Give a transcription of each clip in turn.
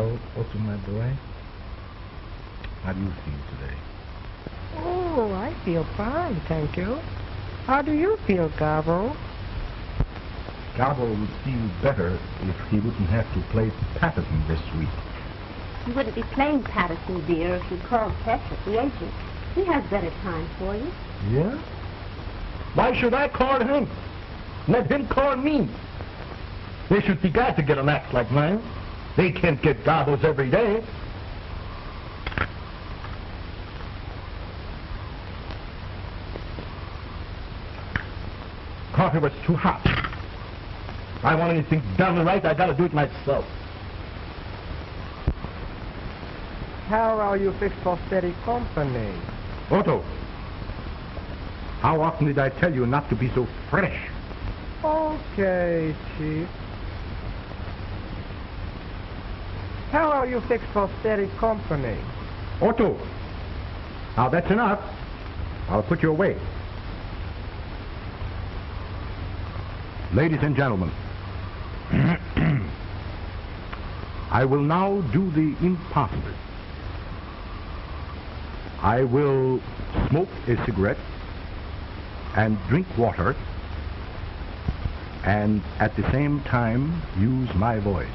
Well, Otto, my boy, how do you feel today? Oh, I feel fine, thank you. How do you feel, Gabbo? Gabbo would feel better if he wouldn't have to play Patterson this week. You wouldn't be playing Patterson, dear, if you called Petrick, the agent. He has better time for you. Yeah? Why should I call him? Let him call me. They should be glad to get an act like mine. They can't get Gabbos every day. Coffee was too hot. If I want anything done right, I gotta do it myself. How are you fixed for steady company? Otto, how often did I tell you not to be so fresh? Okay, Chief. How are you fixed for steady company? Otto, now that's enough. I'll put you away. Ladies and gentlemen, I will now do the impossible. I will smoke a cigarette and drink water and at the same time use my voice.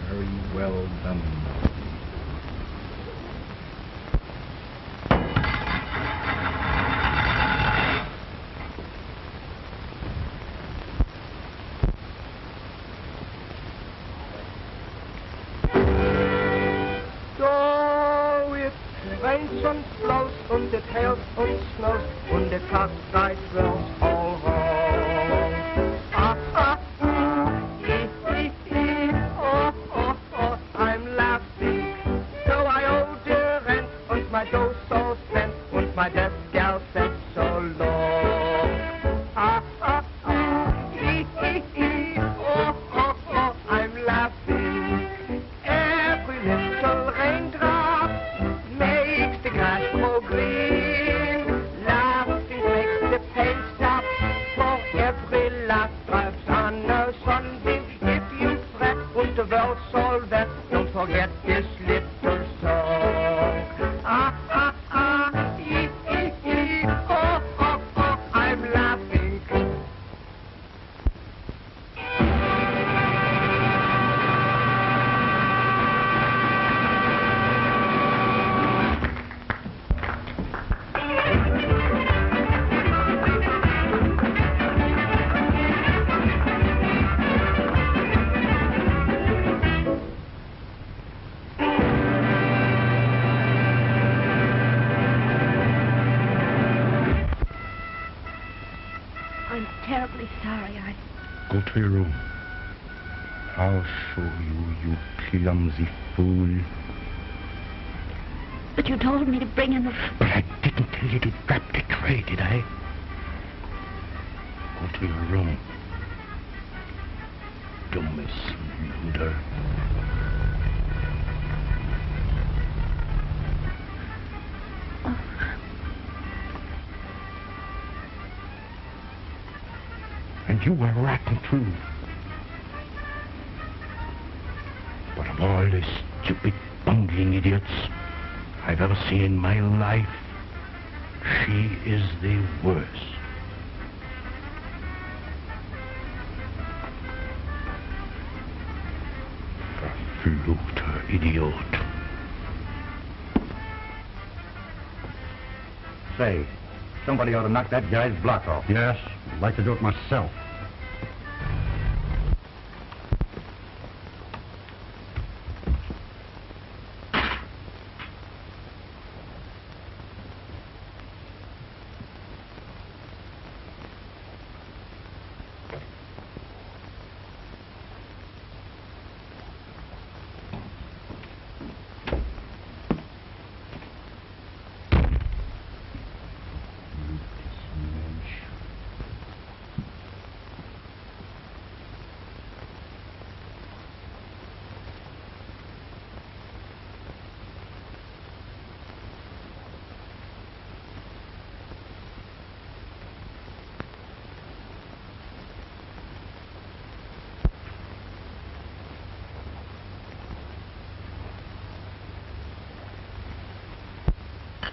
Very well done. Und blows und it hails und snows und the cockfight dwells all home. Ah, ah, ah, ee, ee, ee, oh, oh, oh, I'm laughing. So I owe the rent und my dough so spent und my desk gal set so long. Ah, ah, ah, ee, ee, ee, oh, oh, oh, I'm laughing. Every little raindrop makes the grass grow green. Laughing makes the pain stop. For every laugh drives on a sunbeam. If you fret and the world's all wet, don't forget this little song. Ah, ah, ah, ee, ee, ee, oh, oh, oh, I'm laughing. I'm terribly sorry. Go to your room. I'll show you, you clumsy fool. But you told me to bring in the... But I didn't tell you to drop the tray, did I? Go to your room. Dumbest loser. And you were rotten too. But of all the stupid, bungling idiots I've ever seen in my life, she is the worst. Verfluchter Idiot. Say, somebody ought to knock that guy's block off. Yes, I'd like to do it myself.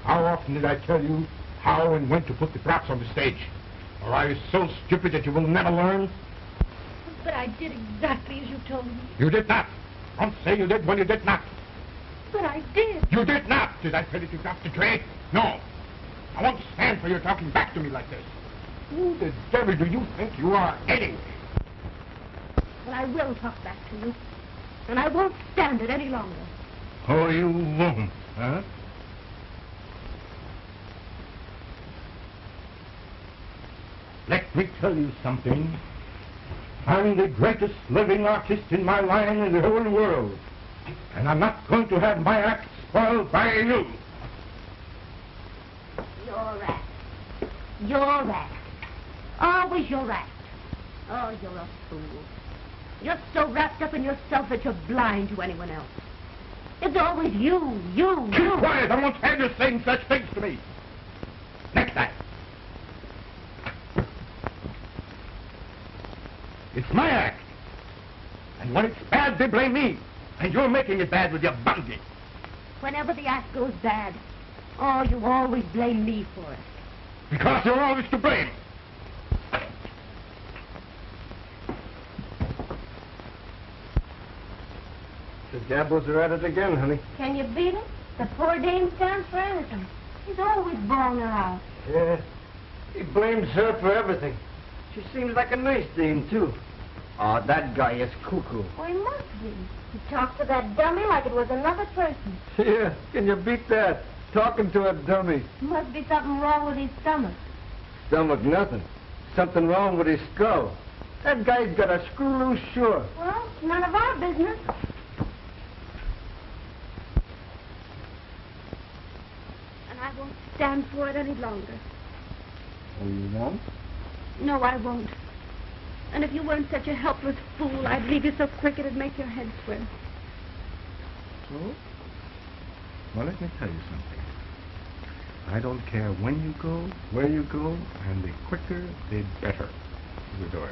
How often did I tell you how and when to put the props on the stage? Or are you so stupid that you will never learn? But I did exactly as you told me. You did not. Don't say you did when you did not. But I did. You did not. Did I tell you to drop the tray? No. I won't stand for you talking back to me like this. Who the devil do you think you are, anyway? Well, I will talk back to you. And I won't stand it any longer. Oh, you won't, huh? Let me tell you something. I'm the greatest living artist in my line in the whole world. And I'm not going to have my act spoiled by you. Your act. Your act. Always your act. Oh, you're a fool. You're so wrapped up in yourself that you're blind to anyone else. It's always you. Keep quiet. I won't have you saying such things to me. Next time. It's my act. And when it's bad, they blame me. And you're making it bad with your bungee. Whenever the act goes bad, oh, you always blame me for it. Because you're always to blame. The Gabbos are at it again, honey. Can you beat him? The poor dame stands for anything. He's always bawling her out. Yeah. He blames her for everything. She seems like a nice dame, too. Oh, that guy is cuckoo. Well, he must be. He talks to that dummy like it was another person. Yeah, can you beat that? Talking to a dummy. Must be something wrong with his stomach. Stomach nothing. Something wrong with his skull. That guy's got a screw loose, sure. Well, it's none of our business. And I won't stand for it any longer. Oh, you won't? No, I won't. And if you weren't such a helpless fool, I'd leave you so quick it'd make your head swim. So? Well, let me tell you something. I don't care when you go, where you go, and the quicker, the better. The door.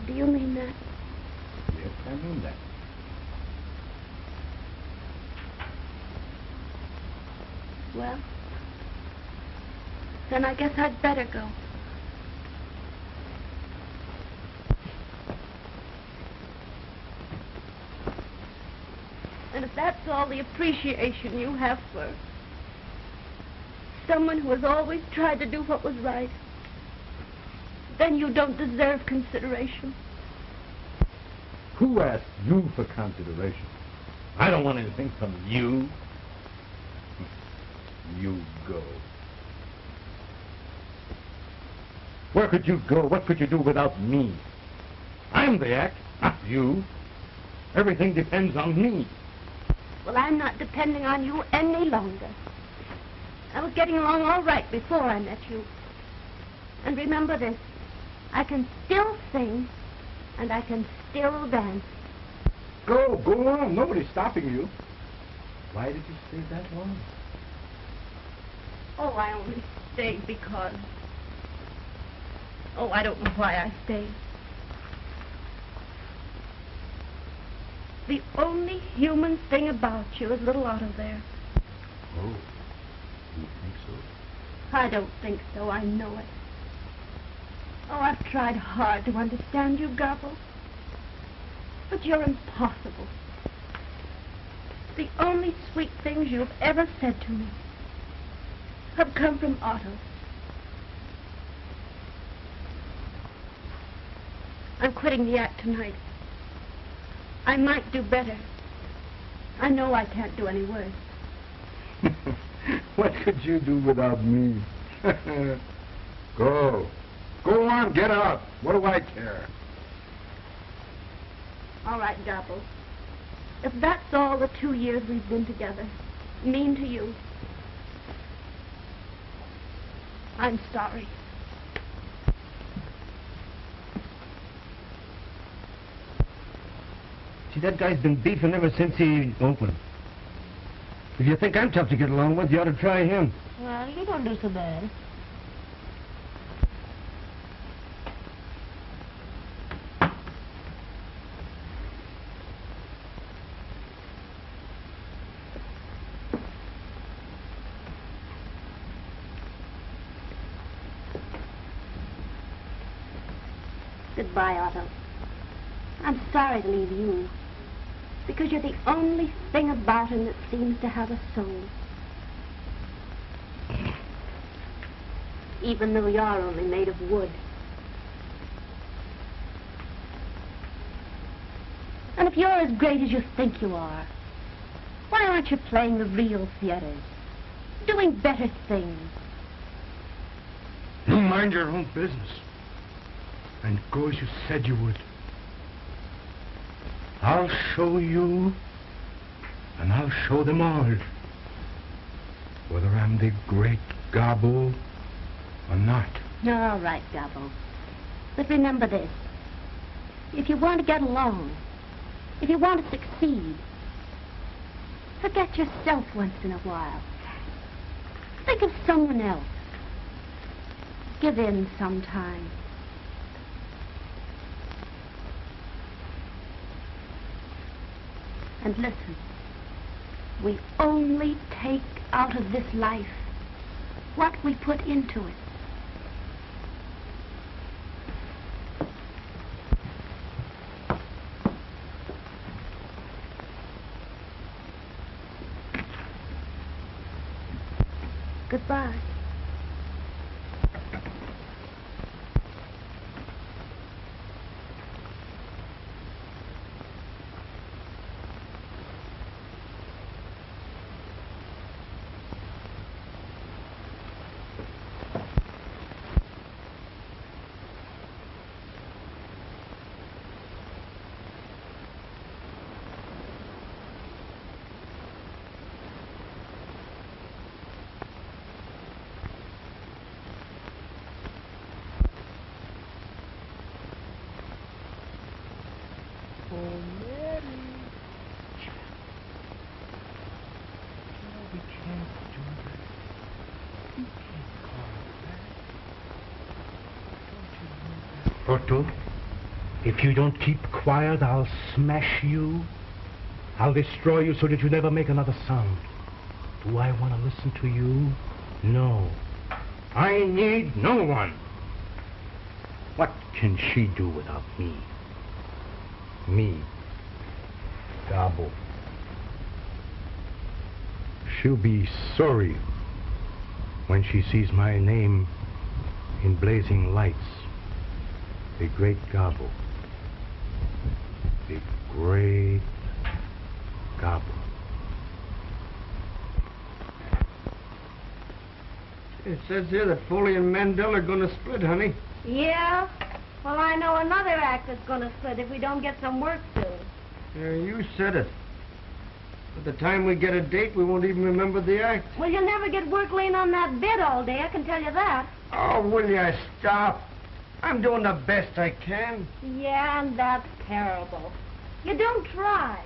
Do you mean that? Yes, I mean that. Well, then I guess I'd better go. And if that's all the appreciation you have for someone who has always tried to do what was right, then you don't deserve consideration. Who asked you for consideration? I don't want anything from you. You go. Where could you go? What could you do without me? I'm the act, not you. Everything depends on me. Well, I'm not depending on you any longer. I was getting along all right before I met you. And remember this, I can still sing, and I can still dance. Go on. Nobody's stopping you. Why did you stay that long? Oh, I only stayed because... Oh, I don't know why I stayed. The only human thing about you is little Otto there. Oh, you think so? I don't think so, I know it. Oh, I've tried hard to understand you, Gabbo. But you're impossible. The only sweet things you've ever said to me have come from Otto. I'm quitting the act tonight. I might do better. I know I can't do any worse. What could you do without me? Go. Go on, get out. What do I care? All right, Gabbo. If that's all the 2 years we've been together mean to you, I'm sorry. See, that guy's been beefing ever since he opened. If you think I'm tough to get along with, you ought to try him. Well, you don't do so bad. Goodbye, Otto. I'm sorry to leave you, because you're the only thing about him that seems to have a soul. Even though you're only made of wood. And if you're as great as you think you are, why aren't you playing the real theaters? Doing better things? You mind your own business. And go as you said you would. I'll show you, and I'll show them all, whether I'm the Great Gabbo or not. All right, Gabbo. But remember this. If you want to get along, if you want to succeed, forget yourself once in a while. Think of someone else. Give in sometime. And listen, we only take out of this life what we put into it. Goodbye. Otto, if you don't keep quiet, I'll smash you. I'll destroy you so that you never make another sound. Do I want to listen to you? No. I need no one. What can she do without me? Me, Gabbo. She'll be sorry when she sees my name in blazing lights. The Great Gabbo. The Great Gabbo. It says here that Foley and Mandel are going to split, honey. Yeah? Well, I know another act that's going to split if we don't get some work soon. Yeah, you said it. By the time we get a date, we won't even remember the act. Well, you'll never get work laying on that bed all day, I can tell you that. Oh, will you stop? I'm doing the best I can. Yeah, and that's terrible. You don't try.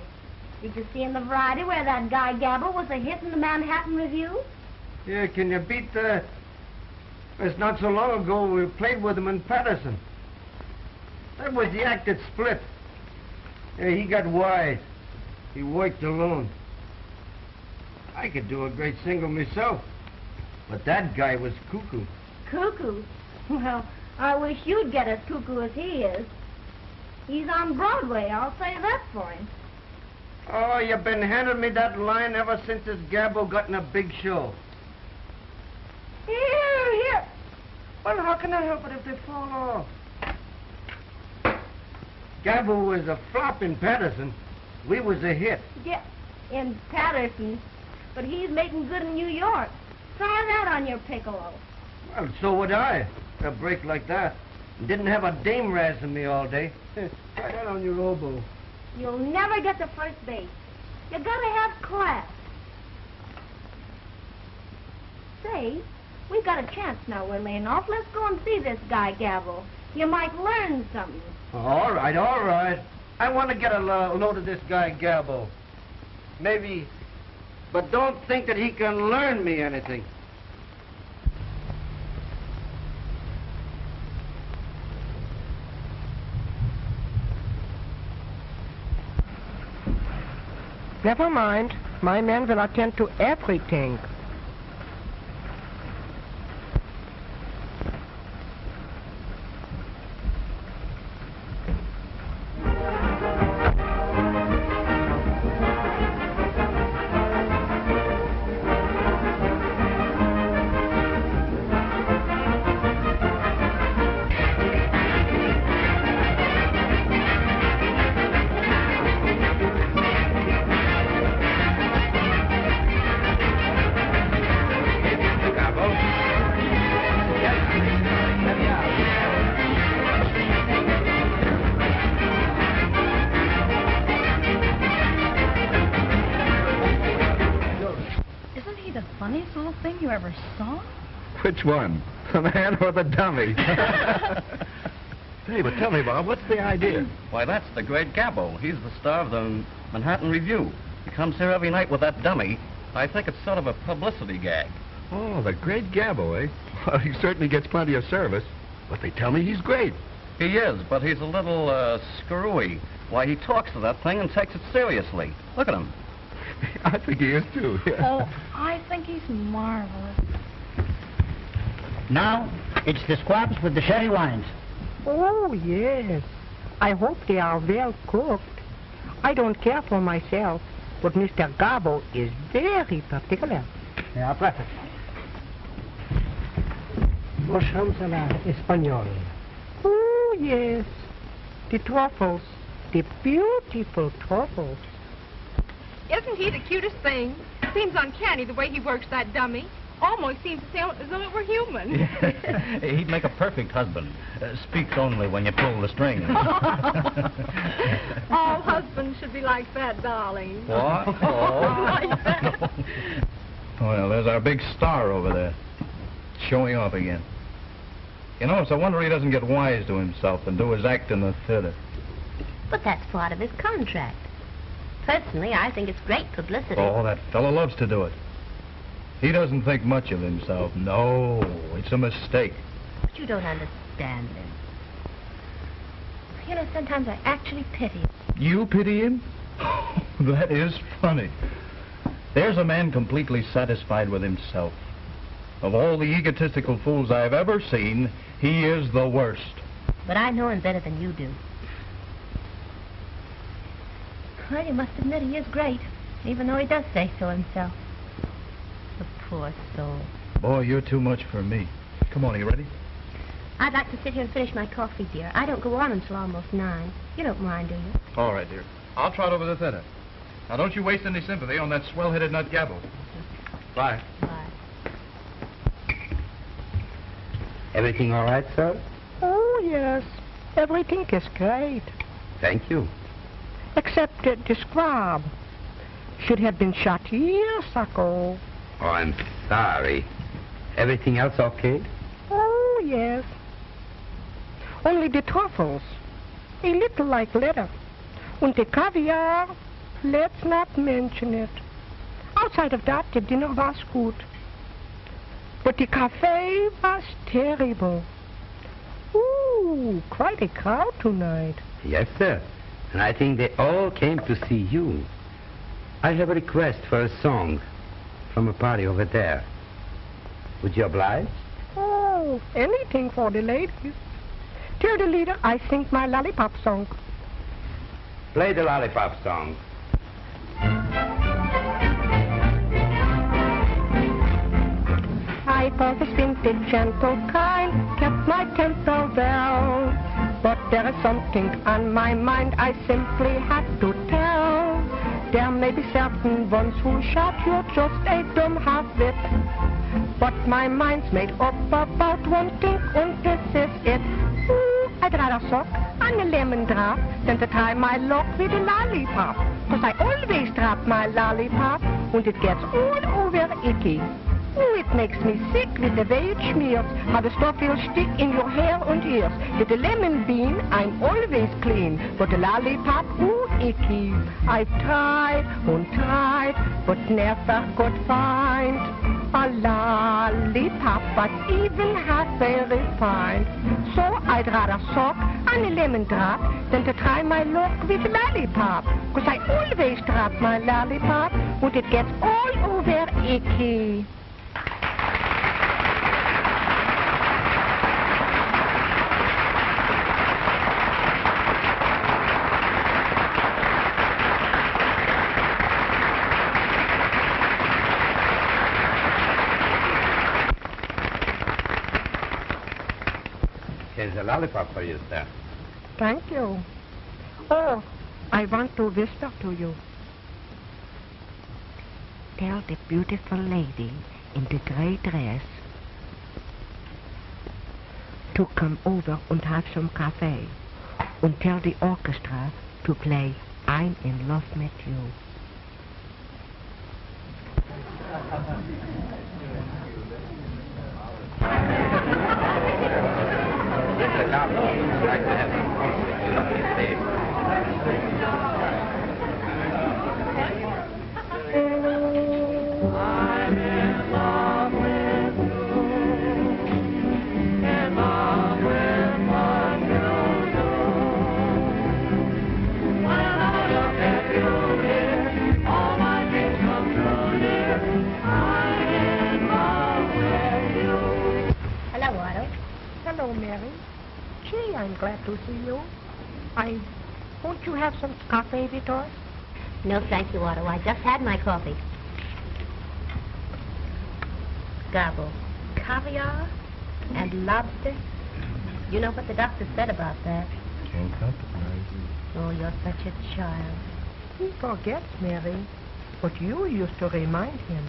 Did you see in the variety where that guy Gabbo was a hit in the Manhattan Review? Yeah, can you beat the... It's not so long ago we played with him in Patterson. That was the act that split. Yeah, he got wise. He worked alone. I could do a great single myself. But that guy was cuckoo. Cuckoo? Well, I wish you'd get as cuckoo as he is. He's on Broadway, I'll say that for him. Oh, you've been handing me that line ever since this Gabbo got in a big show. Here. Well, how can I help it if they fall off? Gabbo was a flop in Patterson. We was a hit. Yeah, in Patterson. But he's making good in New York. Try that on your piccolo. Well, so would I. A break like that. Didn't have a dame razzing me all day. Try that on your oboe. You'll never get to first base. You gotta have class. Say, we've got a chance now we're laying off. Let's go and see this guy, Gabbo. You might learn something. All right. I want to get a load of this guy, Gabbo. Maybe, but don't think that he can learn me anything. Never mind. My men will attend to everything. you ever saw? Which one? The man or the dummy? Hey, but tell me, Bob, what's the idea? Why, that's the Great Gabbo. He's the star of the Manhattan Review. He comes here every night with that dummy. I think it's sort of a publicity gag. Oh, the Great Gabbo, eh? Well, he certainly gets plenty of service. But they tell me he's great. He is, but he's a little, screwy. Why, he talks to that thing and takes it seriously. Look at him. I think he is, too. Yeah. Oh, I think he's marvelous. Now, it's the squabs with the sherry wines. Oh, yes. I hope they are well cooked. I don't care for myself, but Mr. Gabbo is very particular. Yeah, perfect. Mushroom salad español. Oh, yes. The truffles. The beautiful truffles. Isn't he the cutest thing? Seems uncanny the way he works that dummy. Almost seems to sound as though it were human. He'd make a perfect husband. Speaks only when you pull the strings. All husbands should be like that, darling. What? Oh. Like that. Well, there's our big star over there, showing off again. You know, it's a wonder he doesn't get wise to himself and do his act in the theater. But that's part of his contract. Personally, I think it's great publicity. Oh, that fellow loves to do it. He doesn't think much of himself. No, it's a mistake. But you don't understand him. You know, sometimes I actually pity him. You pity him? That is funny. There's a man completely satisfied with himself. Of all the egotistical fools I've ever seen, he is the worst. But I know him better than you do. Well, you must admit he is great, even though he does say so himself. The poor soul. Boy, you're too much for me. Come on, are you ready? I'd like to sit here and finish my coffee, dear. I don't go on until almost 9. You don't mind, do you? All right, dear. I'll trot over the theater. Now, don't you waste any sympathy on that swell-headed nut Gabbo. Bye. Bye. Everything all right, sir? Oh, yes. Everything is great. Thank you. Except the squab. Should have been shot years ago. Oh, I'm sorry. Everything else okay? Oh, yes. Only the truffles. A little like leather. And the caviar, let's not mention it. Outside of that, the dinner was good. But the cafe was terrible. Ooh, quite a crowd tonight. Yes, sir. And I think they all came to see you. I have a request for a song from a party over there. Would you oblige? Oh, anything for the ladies. Tell the leader I sing my lollipop song. Play the lollipop song. I've always been the gentle kind, kept my temper well. But there is something on my mind I simply have to tell. There may be certain ones who shout you're just a dumb half-wit. But my mind's made up about one thing, and this is it. Ooh, I'd rather suck on a lemon drop than to try my luck with a lollipop. 'Cause I always drop my lollipop, and it gets all over icky. Oh, it makes me sick with the way it smears, how the stuff will stick in your hair and ears. With the lemon bean, I'm always clean, but the lollipop, ooh, icky. I've tried and tried, but never could find a lollipop that's even half very fine. So I'd rather suck on a lemon drop than to try my luck with a lollipop. 'Cause I always drop my lollipop, and it gets all over icky. Here's a lollipop for you, sir. Thank you. Oh, I want to whisper to you. Tell the beautiful lady in the gray dress to come over and have some cafe. And tell the orchestra to play I'm in Love with You. Mr. Gabbo, I'd like to have some coffee. I love this day. I'm in love with you, in love with what you do. When I look at you, dear, all my dreams come true, dear. I'm in love with you. Hello, Otto. Hello, Mary. Gee, I'm glad to see you. Won't you have some coffee, Vitor? No, thank you, Otto. I just had my coffee. Gabbo, caviar and lobster. You know what the doctor said about that? Can't compromise. Oh, you're such a child. He forgets, Mary. But you used to remind him.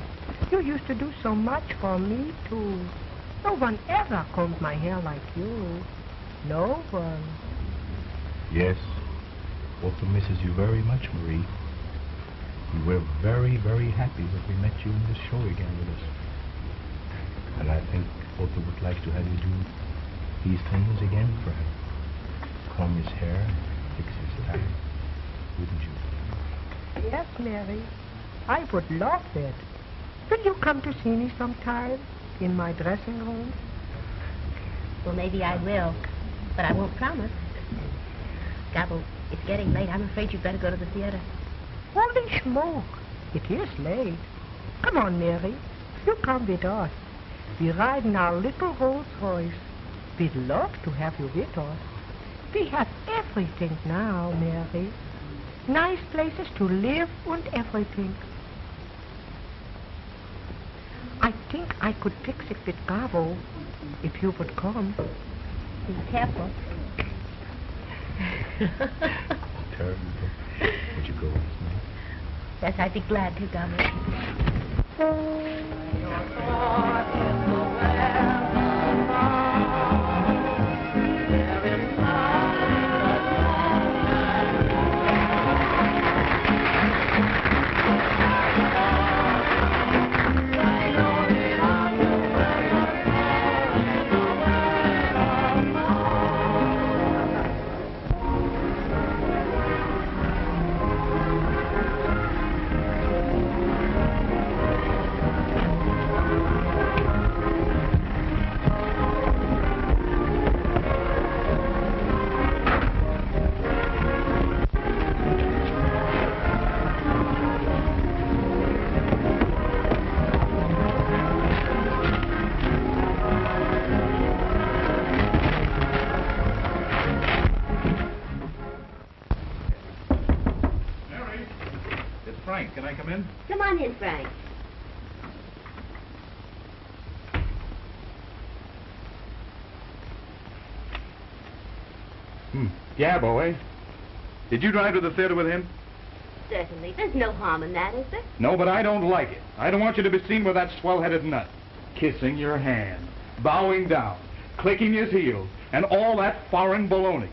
You used to do so much for me, too. No one ever combed my hair like you. No one. Yes, Otto misses you very much, Marie. We were very, very happy that we met you in this show again with us. And I think Otto would like to have you do these things again for him. Comb his hair, fix his tie. Wouldn't you? Yes, Mary. I would love it. Will you come to see me sometime in my dressing room? Well, maybe I will, but I won't promise. Gabbo, it's getting late. I'm afraid you'd better go to the theater. Holy smoke. It is late. Come on, Mary. You come with us. We ride in our little Rolls Royce. We'd love to have you with us. We have everything now, Mary. Nice places to live and everything. I think I could fix it with Gabbo if you would come. Be careful. Terrible. Would you go with us now? Yes, I'd be glad to, Gabbo. Frank, can I come in? Come on in, Frank. Gabbo, eh? Did you drive to the theater with him? Certainly. There's no harm in that, is there? No, but I don't like it. I don't want you to be seen with that swell-headed nut. Kissing your hand, bowing down, clicking his heels, and all that foreign baloney.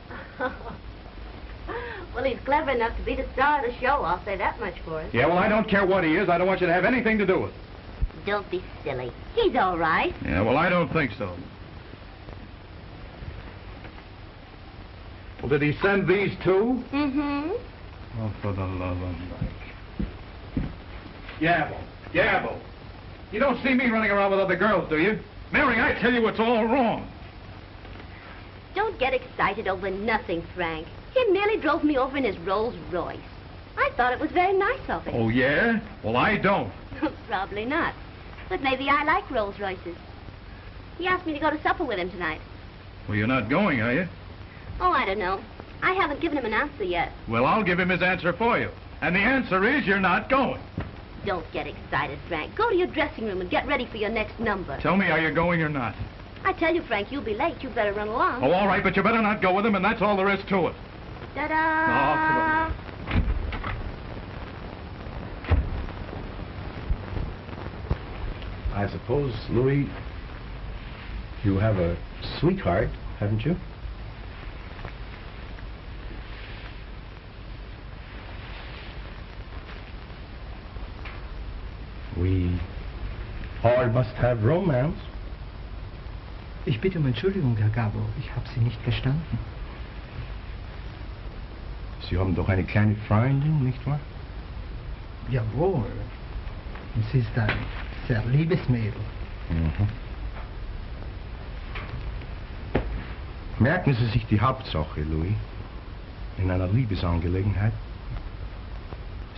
Well, he's clever enough to be the star of the show, I'll say that much for him. Yeah, well, I don't care what he is. I don't want you to have anything to do with it. Don't be silly. He's all right. Yeah, well, I don't think so. Well, did he send these too? Mm-hmm. Oh, for the love of Mike. Gabbo. You don't see me running around with other girls, do you? Mary, I tell you it's all wrong. Don't get excited over nothing, Frank. He merely drove me over in his Rolls Royce. I thought it was very nice of him. Oh, yeah? Well, I don't. Probably not. But maybe I like Rolls Royces. He asked me to go to supper with him tonight. Well, you're not going, are you? Oh, I don't know. I haven't given him an answer yet. Well, I'll give him his answer for you. And the answer is you're not going. Don't get excited, Frank. Go to your dressing room and get ready for your next number. Tell me, are you going or not? I tell you, Frank, you'll be late. You better run along. Oh, all right, but you better not go with him, and that's all there is to it. Ta-da! Oh, come on. I suppose, Louis, you have a sweetheart, haven't you? We all must have romance. Ich bitte um Entschuldigung, Herr Gabbo. Ich habe Sie nicht verstanden. Sie haben doch eine kleine Freundin, nicht wahr? Jawohl. Sie ist ein sehr liebes Mädel. Mhm. Merken Sie sich die Hauptsache, Louis, in einer Liebesangelegenheit.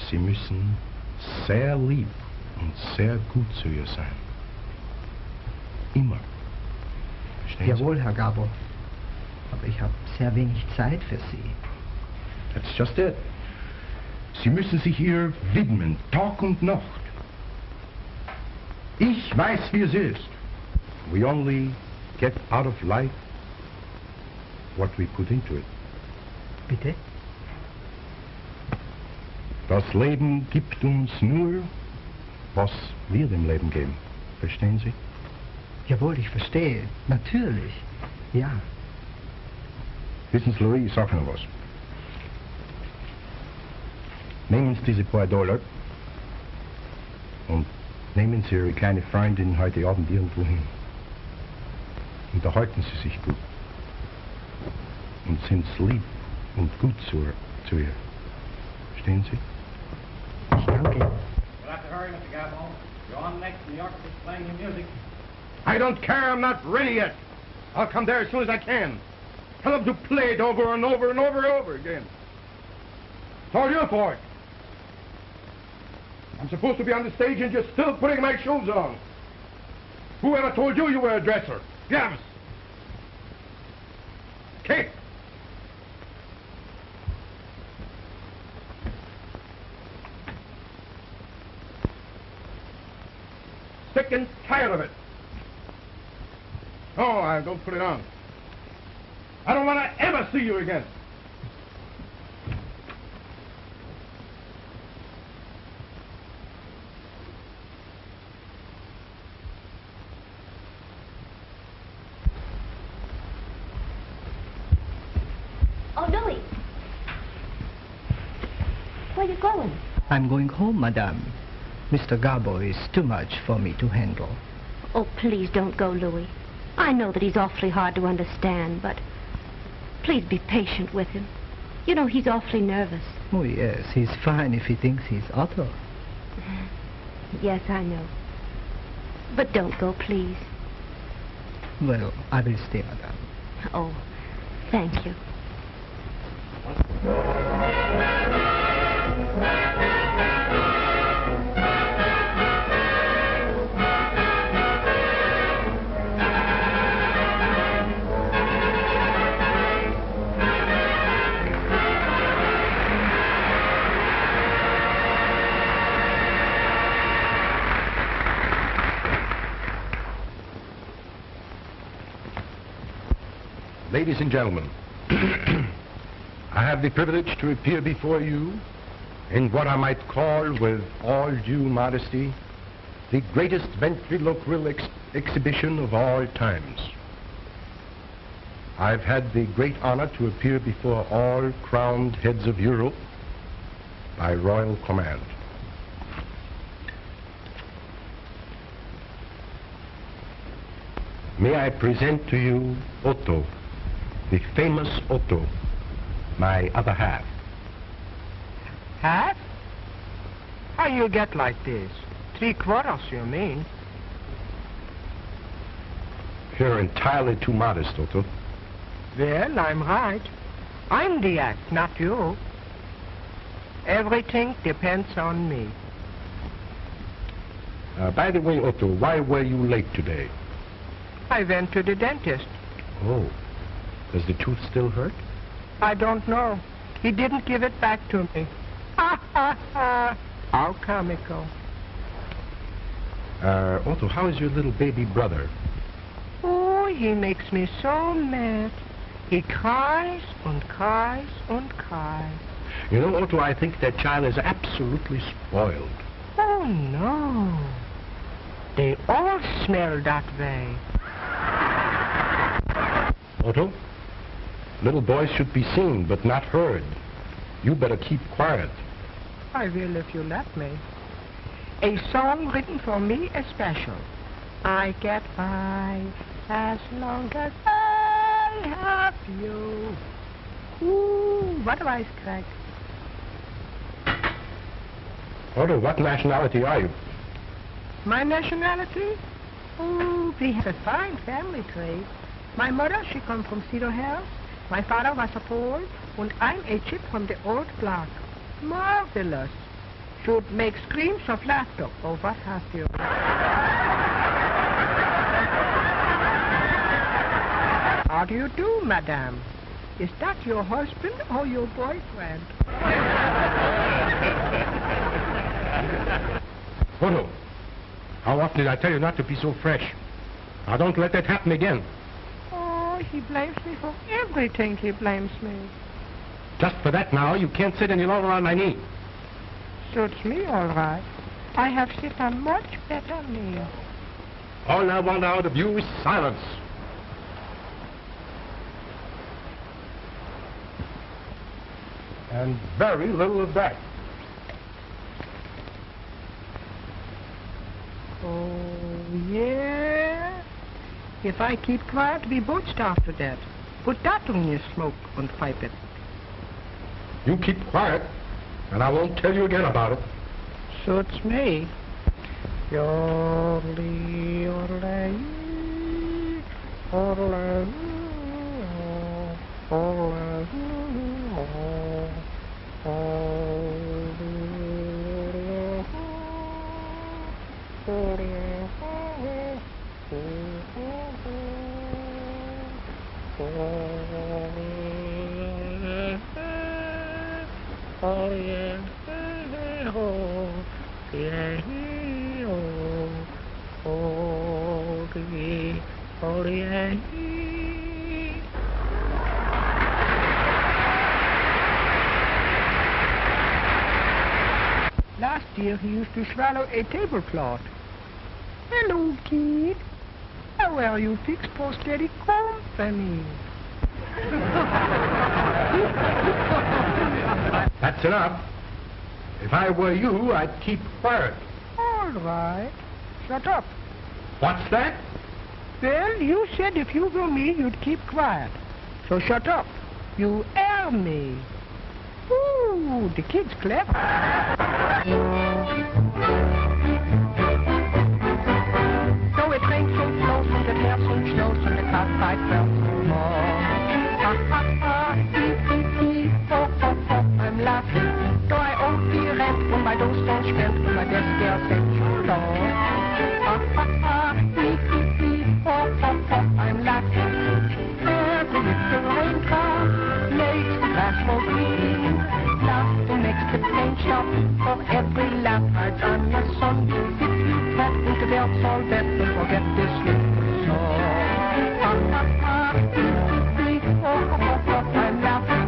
Sie müssen sehr lieb und sehr gut zu ihr sein. Immer. Verstehen Jawohl, Herr Gabbo. Aber ich habe sehr wenig Zeit für Sie. That's just it. Sie müssen sich ihr widmen, Tag und Nacht. Ich weiß, wie es ist. We only get out of life what we put into it. Bitte? Das Leben gibt uns nur, was wir dem Leben geben. Verstehen Sie? Jawohl, ich verstehe. Natürlich. Ja. Wissen Sie, Louis, ich sage noch was. Nehmen Sie diese paar $, und nehmen Sie Ihre kleine Freundin heute Abend irgendwo hin. Unterhalten Sie sich gut. Und sind lieb und gut zu ihr. Verstehen Sie? Ich danke. You'll have to hurry, Mr. Gabbo. You're on next and the orchestra's playing your music. I don't care, I'm not ready yet. I'll come there as soon as I can. Tell them to play it over and over and over and over again. It's all your fault. I'm supposed to be on the stage and you're still putting my shoes on. Whoever told you were a dresser? Yes. Kick. Sick and tired of it. Oh, I don't put it on. I don't want to ever see you again. Oh, Louis. Where are you going? I'm going home, Madame. Mr. Gabbo is too much for me to handle. Oh, please don't go, Louis. I know that he's awfully hard to understand, but please be patient with him. You know, he's awfully nervous. Oh, yes, he's fine if he thinks he's Otto. Yes, I know. But don't go, please. Well, I will stay, Madame. Oh, thank you. Ladies and gentlemen, I have the privilege to appear before you in what I might call, with all due modesty, the greatest ventriloquial exhibition of all times. I've had the great honor to appear before all crowned heads of Europe by royal command. May I present to you Otto, the famous Otto, my other half. Half? How you get like this? 3/4, you mean? You're entirely too modest, Otto. Well, I'm right. I'm the act, not you. Everything depends on me. By the way, Otto, why were you late today? I went to the dentist. Oh. Does the tooth still hurt? I don't know. He didn't give it back to me. Ha, ha, ha. How comical. Otto, how is your little baby brother? Oh, he makes me so mad. He cries and cries and cries. You know, Otto, I think that child is absolutely spoiled. Oh, no. They all smell that way. Otto, little boys should be seen, but not heard. You better keep quiet. I will if you let me. A song written for me especial. I get 5 as long as I have you. Ooh, what do I crack? Otto, what nationality are you? My nationality? Oh, we have a fine family tree. My mother, she come from Cedar Hills. My father was a Pole, and I'm a chip from the old block. Marvelous. Should make screams of laughter. Oh, what have you? How do you do, madame? Is that your husband or your boyfriend? Otto, how often did I tell you not to be so fresh? Now, don't let that happen again. Oh, he blames me for everything. He blames me. Just for that now, you can't sit any longer on my knee. Suits me all right. I have sit on much better knee. All I want out of you is silence. And very little of that. Oh, yeah? If I keep quiet, we both starve to death. Put that on your smoke and pipe it. You keep quiet, and I won't tell you again about it. Suits me. Yodelee, yodelee, yodelee, oh yeah, oh yeah, oh yeah. Last year he used to swallow a tablecloth. Hello, kid. How are you fixed for steady company? That's enough. If I were you, I'd keep quiet. All right. Shut up. What's that? Well, you said if you were me, you'd keep quiet. So shut up. You are me. Ooh, the kid's clever. So it rains and snows and it hails and snows and the cockfight bells no more. Ha ha ha, oh oh oh, I'm laughing. Though I owe the rent when my dough don't spend when my desk girl said you know. Ha ha ha, oh oh oh, I'm laughing. Every little raindrop makes the grass more green. Laughter makes the paint shop for every laugh hides on the sun. If you talk into the all that will forget this little song. Ha ha ha, oh oh oh, I'm laughing.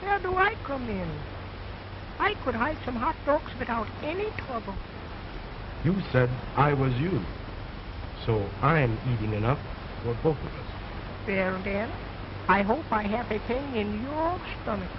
Where do I come in? I could hide some hot dogs without any trouble. You said I was you. So I'm eating enough for both of us. Well then, I hope I have a thing in your stomach.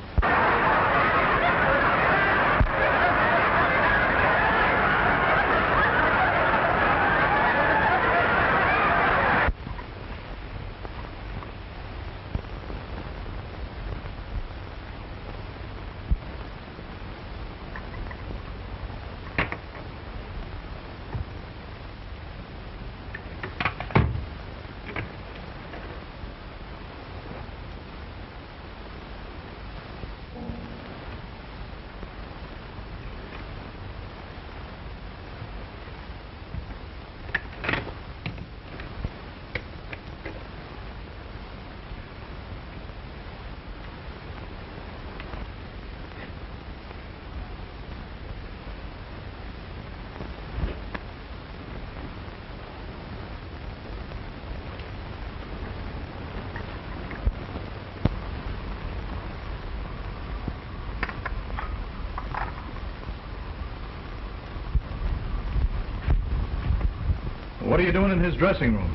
What are you doing in his dressing room?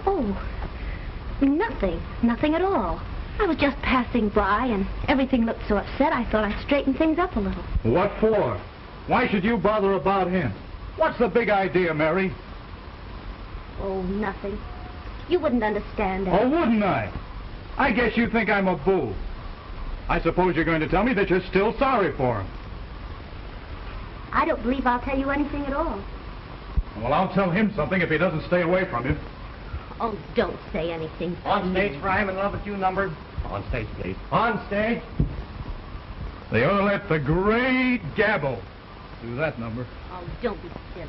Oh, nothing. Nothing at all. I was just passing by, and everything looked so upset, I thought I'd straighten things up a little. What for? Why should you bother about him? What's the big idea, Mary? Oh, nothing. You wouldn't understand that. Oh, wouldn't I? I guess you think I'm a boo. I suppose you're going to tell me that you're still sorry for him. I don't believe I'll tell you anything at all. Well, I'll tell him something if he doesn't stay away from you. Oh, don't say anything. On stage for I'm in love with you number. On stage, please. On stage. They ought to let the Great Gabbo do that number. Oh, don't be silly.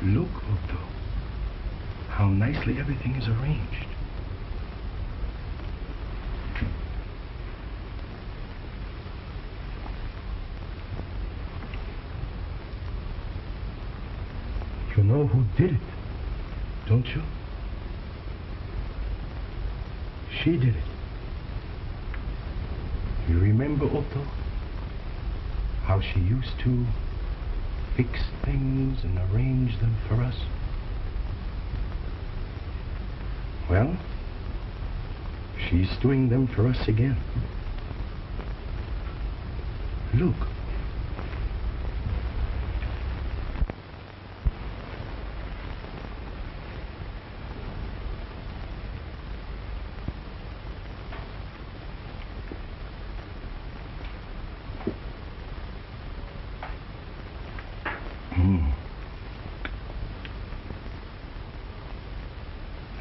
Look, Otto, how nicely everything is arranged. You know who did it, don't you? She did it. You remember, Otto, how she used to fix things and arrange them for us? Well, she's doing them for us again. Look.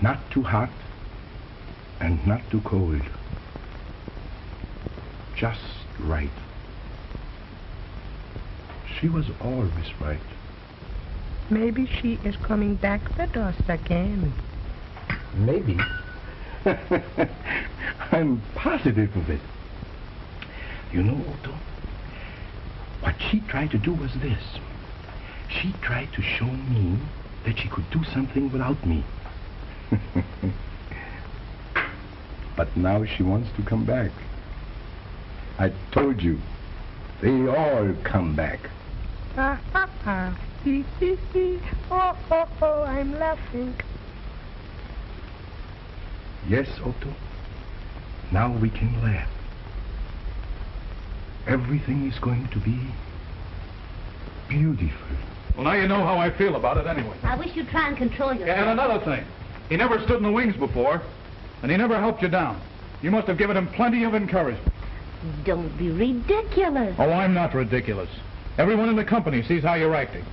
Not too hot and not too cold. Just right. She was always right. Maybe she is coming back with us again. Maybe. I'm positive of it. You know, Otto, what she tried to do was this. She tried to show me that she could do something without me. But now she wants to come back. I told you, they all come back. Ha ha ha. Hee hee hee. Oh, oh, oh, I'm laughing. Yes, Otto. Now we can laugh. Everything is going to be beautiful. Well, now you know how I feel about it anyway. I wish you'd try and control yourself. Yeah, and another thing. He never stood in the wings before, and he never helped you down. You must have given him plenty of encouragement. Don't be ridiculous. Oh, I'm not ridiculous. Everyone in the company sees how you're acting.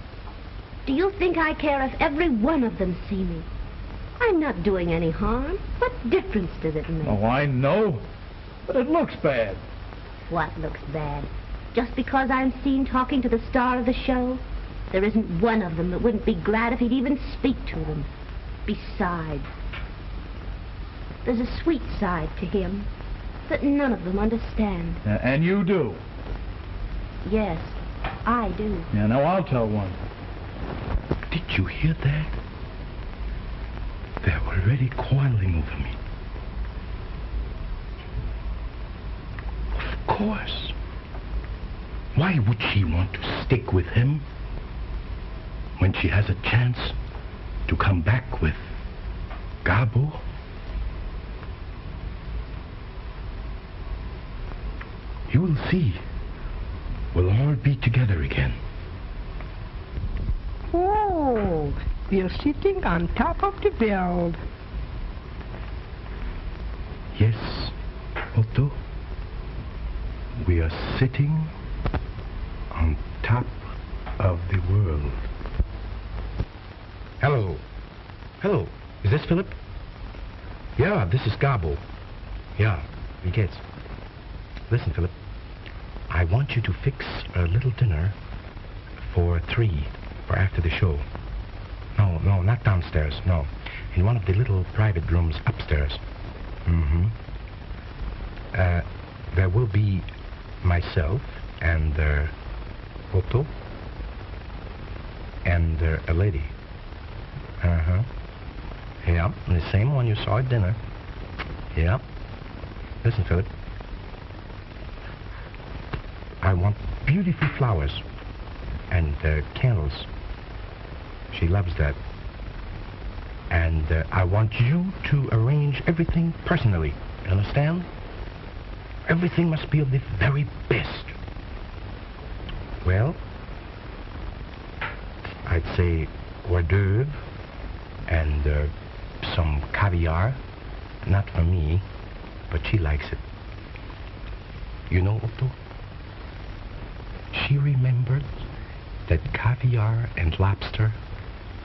Do you think I care if every one of them see me? I'm not doing any harm. What difference does it make? Oh, I know. But it looks bad. What looks bad? Just because I'm seen talking to the star of the show? There isn't one of them that wouldn't be glad if he'd even speak to them. Besides, there's a sweet side to him that none of them understand. And you do? Yes, I do. Yeah, now I'll tell one. Did you hear that? They're already quarreling over me. Of course. Why would she want to stick with him when she has a chance to come back with Gabbo? You will see. We'll all be together again. Oh, we're sitting on top of the world. Yes, Otto. We are sitting on top of the world. Hello. Hello. Is this Philip? Yeah, this is Gabbo. Yeah, he gets. Listen, Philip. I want you to fix a little dinner for 3 for after the show. No, not downstairs. No. In one of the little private rooms upstairs. Mm-hmm. There will be myself and Otto and a lady. Uh-huh. Yeah, the same one you saw at dinner. Yeah. Listen, Philip. I want beautiful flowers and candles. She loves that. And I want you to arrange everything personally. You understand? Everything must be of the very best. Well, I'd say hors d'oeuvre and some caviar. Not for me, but she likes it. You know, Otto? She remembered that caviar and lobster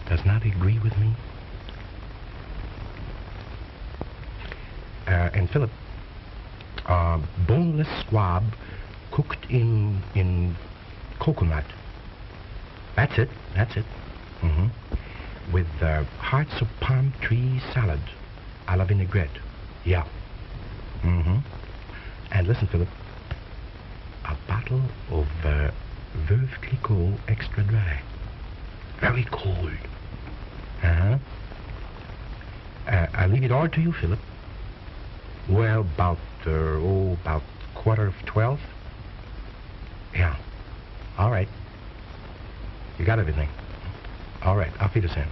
does not agree with me. And Philip, boneless swab cooked in coconut. That's it. Mm-hmm. With hearts of palm tree salad a la vinaigrette. Yeah. Mm-hmm. And listen, Philip, a bottle of Veuve Clicquot extra dry. Very cold. Uh-huh. I leave it all to you, Philip. Well, about 11:15. Yeah. All right. You got everything. All right, I'll feed us in.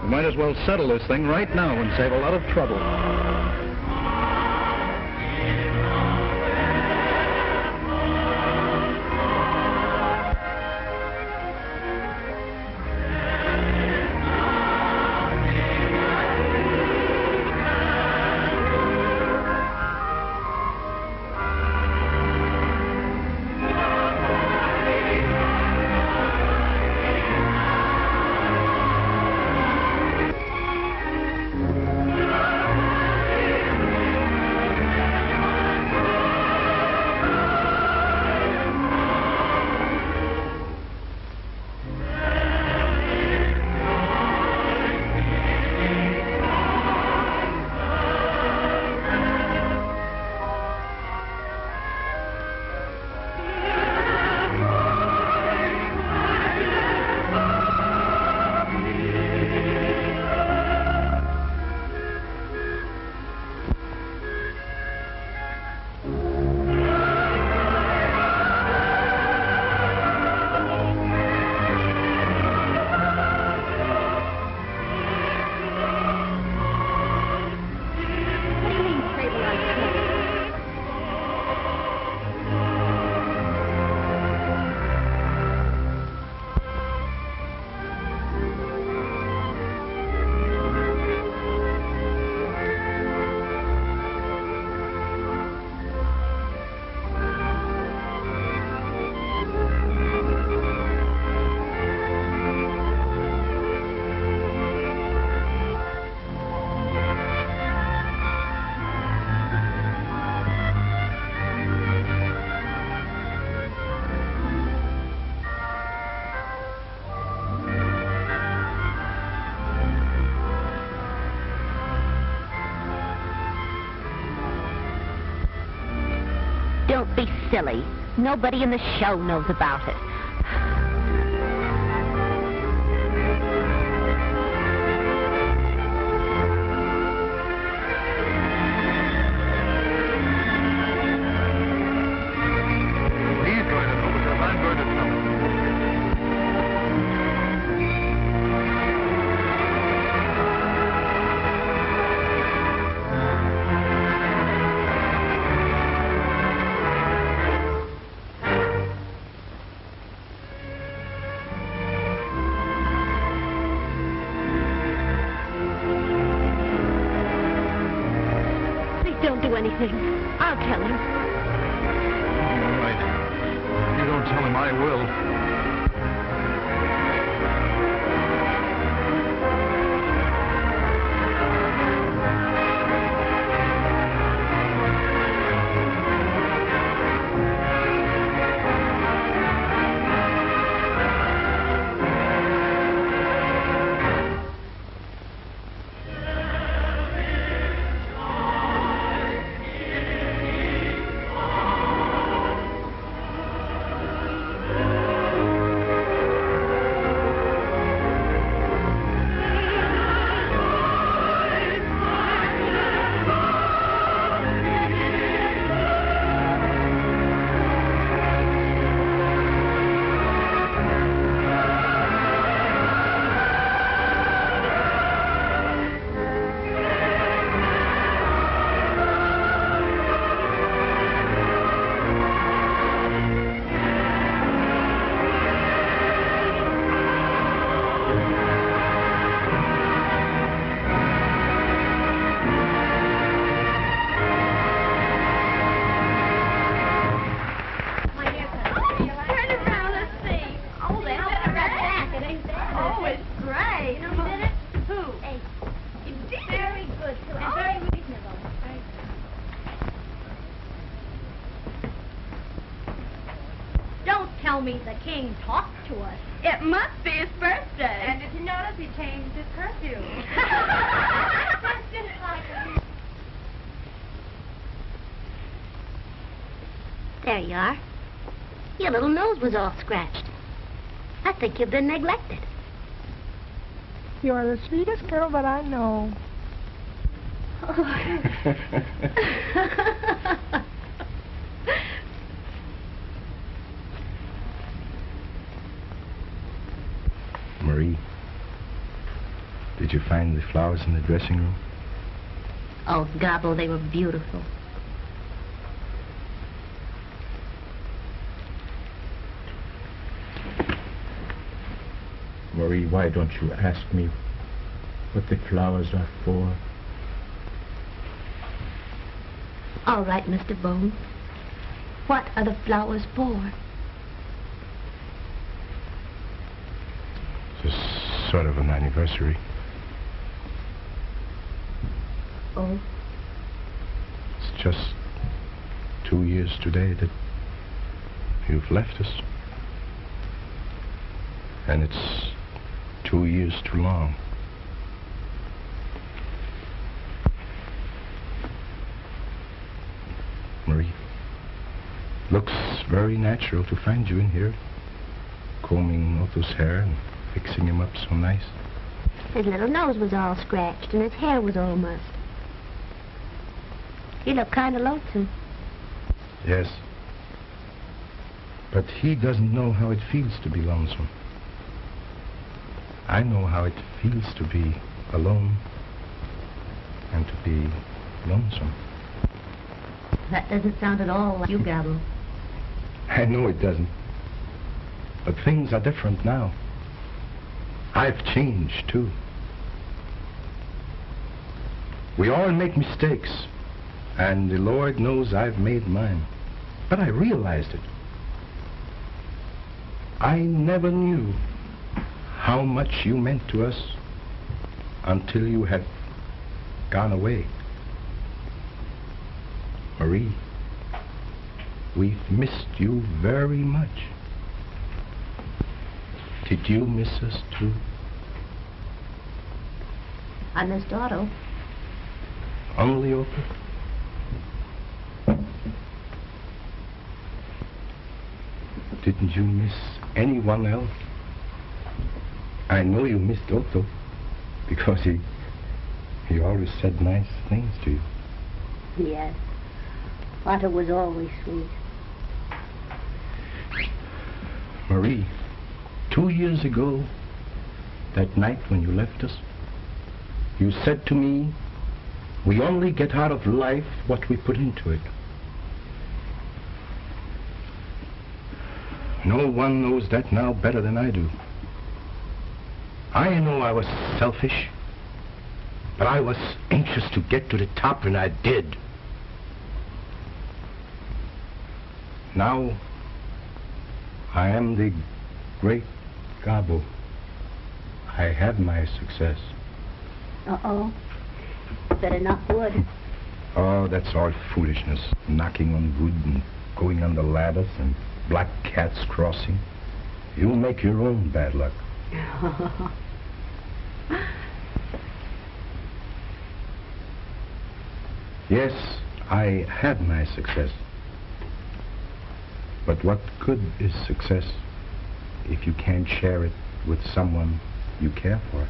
Might as well settle this thing right now and save a lot of trouble. Don't be silly. Nobody in the show knows about it. He's going to know because I'm going to tell him. Don't do anything. I'll tell him. All right. If you don't tell him, I will. Tell me the king talked to us. It must be his birthday. And did you notice he changed his perfume? That's just like him. There you are. Your little nose was all scratched. I think you've been neglected. You are the sweetest girl that I know. Marie, did you find the flowers in the dressing room? Oh, Gabbo, they were beautiful. Marie, why don't you ask me what the flowers are for? All right, Mr. Bone. What are the flowers for? It's sort of an anniversary. Oh? It's just 2 years today that you've left us. And it's 2 years too long. Marie, looks very natural to find you in here, combing Otto's hair and fixing him up so nice. His little nose was all scratched and his hair was all mussed. He looked kind of lonesome. Yes. But he doesn't know how it feels to be lonesome. I know how it feels to be alone and to be lonesome. That doesn't sound at all like you, Gabbo. I know it doesn't. But things are different now. I've changed, too. We all make mistakes, and the Lord knows I've made mine. But I realized it. I never knew how much you meant to us until you had gone away. Marie, we've missed you very much. Did you miss us too? I missed Otto. Only Otto? Didn't you miss anyone else? I know you missed Otto, because he always said nice things to you. Yes. Otto was always sweet. Marie, 2 years ago, that night when you left us, you said to me, we only get out of life what we put into it. No one knows that now better than I do. I know I was selfish, but I was anxious to get to the top, and I did. Now, I am the Great Gabbo. I have my success. Uh-oh. Better knock wood. Oh, that's all foolishness. Knocking on wood and going on the ladders and black cats crossing. You'll make your own bad luck. Yes, I had my success. But what good is success if you can't share it with someone you care for?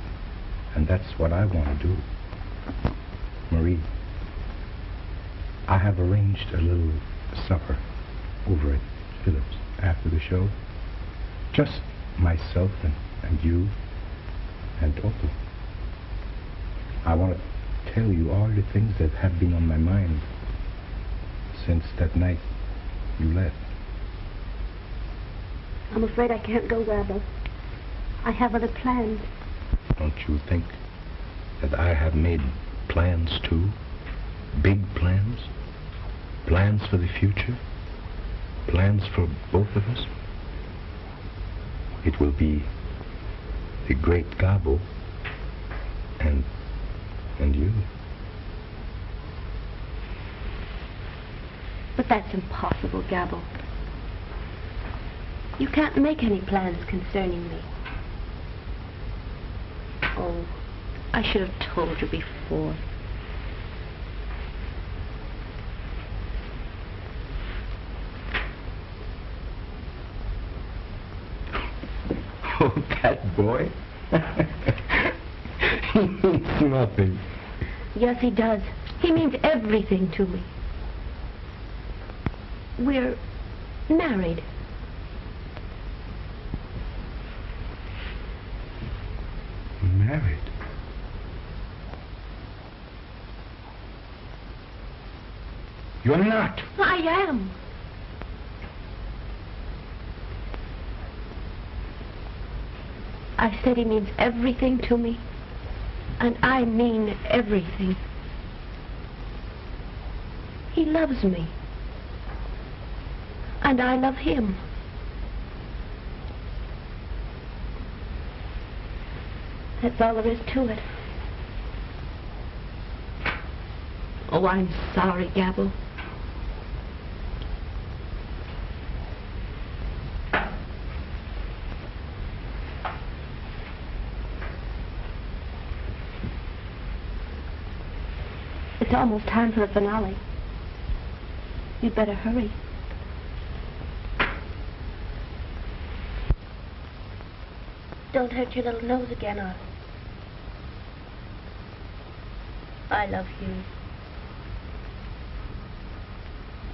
And that's what I want to do. Marie, I have arranged a little supper over at Phillips after the show. Just myself and you and Otto. I want to tell you all the things that have been on my mind since that night you left. I'm afraid I can't go, Gabbo. I have other plans. Don't you think that I have made plans too? Big plans? Plans for the future? Plans for both of us? It will be the Great Gabbo and you. But that's impossible, Gabbo. You can't make any plans concerning me. Oh, I should have told you before. Oh, that boy. He means nothing. Yes, he does. He means everything to me. We're married. Married? You're not. I am. I said he means everything to me, and I mean everything. He loves me, and I love him. That's all there is to it. Oh, I'm sorry, Gabbo. It's almost time for the finale. You'd better hurry. Don't hurt your little nose again, Otto. I love you.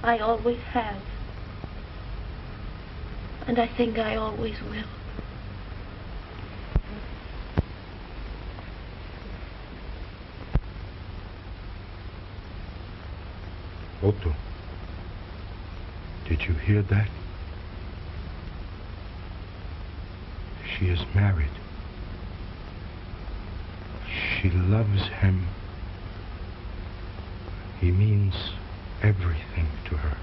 I always have. And I think I always will. Otto, did you hear that? She is married. She loves him. He means everything to her.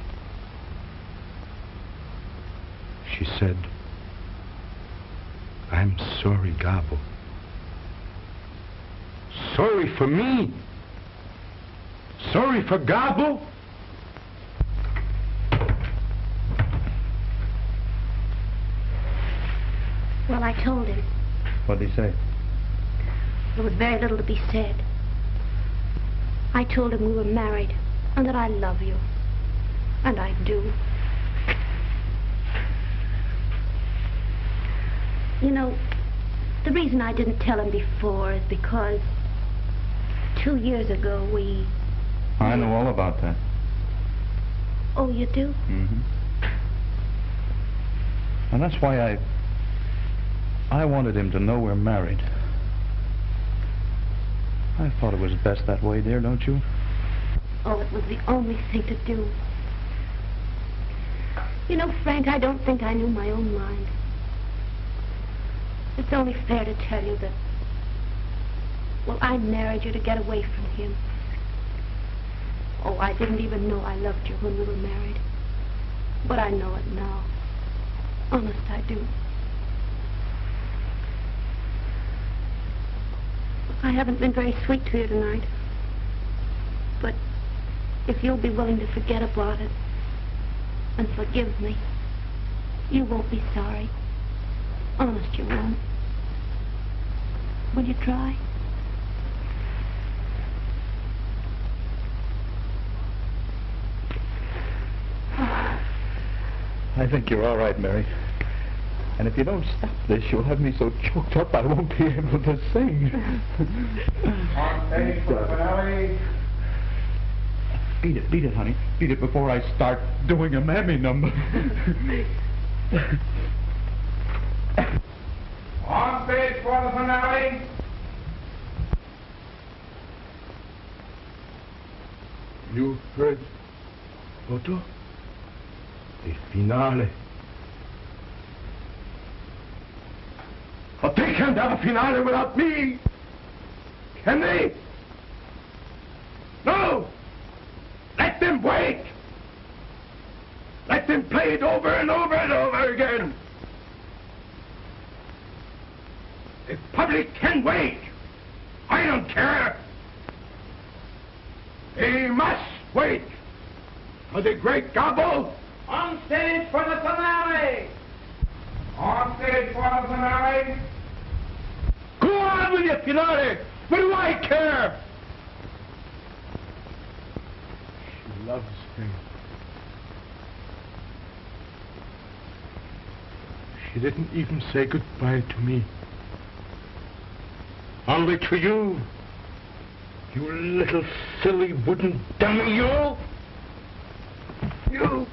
She said, I'm sorry, Gabbo. Sorry for me? Sorry for Gabbo? Well, I told him. What did he say? There was very little to be said. I told him we were married and that I love you. And I do. You know, the reason I didn't tell him before is because 2 years ago we... I know all about that. Oh, you do? Mm-hmm. And that's why I wanted him to know we're married. I thought it was best that way, dear, don't you? Oh, it was the only thing to do. You know, Frank, I don't think I knew my own mind. It's only fair to tell you that, well, I married you to get away from him. Oh, I didn't even know I loved you when we were married. But I know it now. Honest, I do. I haven't been very sweet to you tonight. But if you'll be willing to forget about it and forgive me, you won't be sorry. Honest, you won't. Will you try? I think you're all right, Mary. And if you don't stop this, you'll have me so choked up I won't be able to sing. On stage for the finale. Beat it, honey. Beat it before I start doing a mammy number. On stage for the finale. You heard, Otto? The finale. But they can't have a finale without me. Can they? No! Let them wait! Let them play it over and over and over again. The public can wait. I don't care. They must wait for the Great Gabbo. On stage for the finale! On stage for the finale. Go on with your finale. What do I care? She loves me. She didn't even say goodbye to me. Only to you. You little silly wooden dummy, you. You.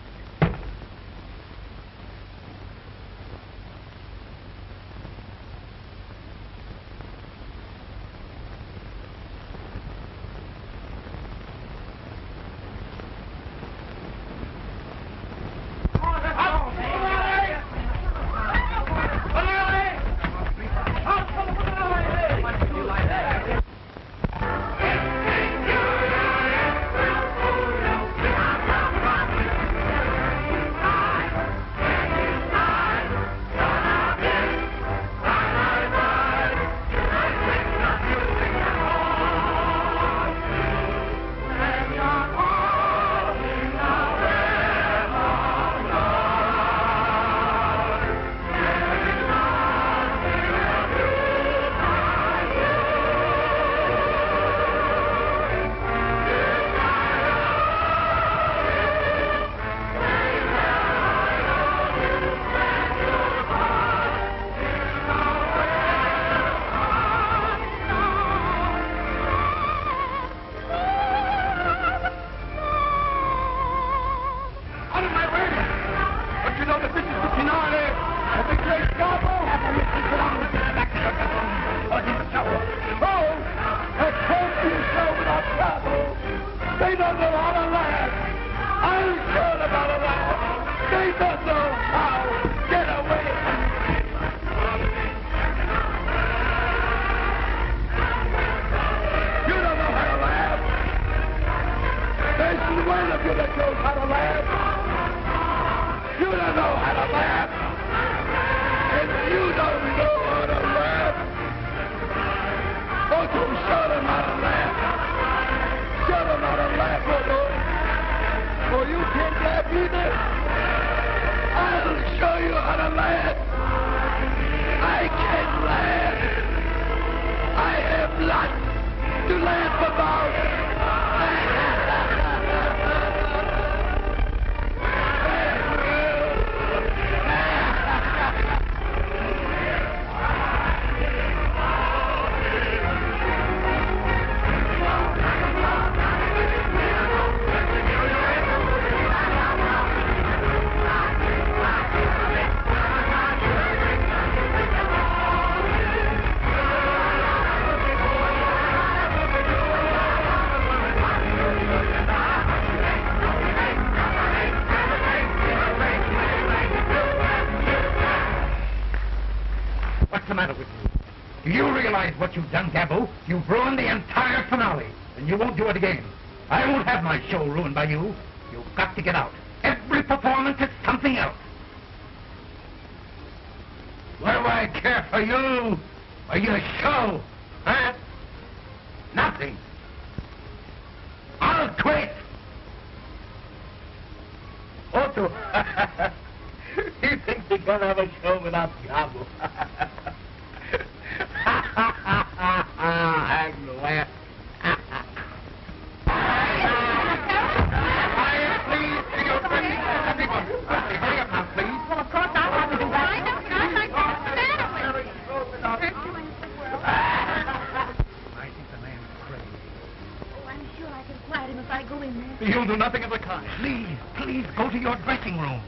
realize what you've done, Gabbo? You've ruined the entire finale, and you won't do it again. I won't have my show ruined by you. You've got to get out. Every performance is something else. What do I care for you or your show? Huh? Nothing. I'll quit. Otto, he thinks he can have a show without Gabbo. I'm glad. Hurry up now, please. Well, of course, I'll have to do that. I think the man's crazy. Oh, I'm sure I can quiet him if I go in there. You'll do nothing of the kind. Please, go to your dressing room.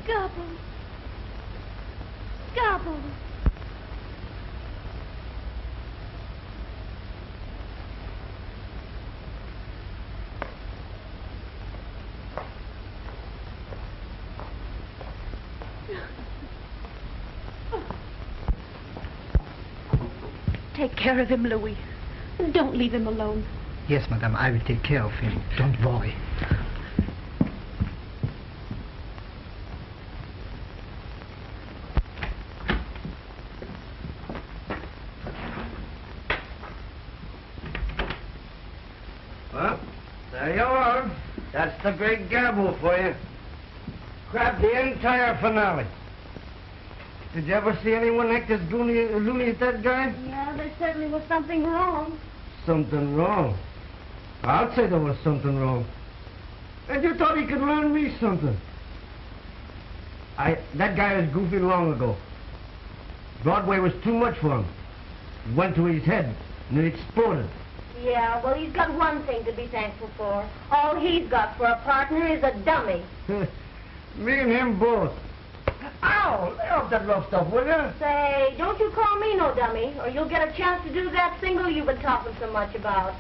Gabbo. Gabbo. Take care of him, Louis. Don't leave him alone. Yes, madame, I will take care of him. Don't worry. Well, there you are. That's the Great Gabbo for you. Grabbed the entire finale. Did you ever see anyone act as loony as that guy? Yeah, there certainly was something wrong. Something wrong. I'll say there was something wrong. And you thought he could learn me something. That guy was goofy long ago. Broadway was too much for him. It went to his head, and it exploded. Yeah, well, he's got one thing to be thankful for. All he's got for a partner is a dummy. Me and him both. Ow! Lay off that rough stuff, will you? Say, don't you call me no dummy, or you'll get a chance to do that single you've been talking so much about.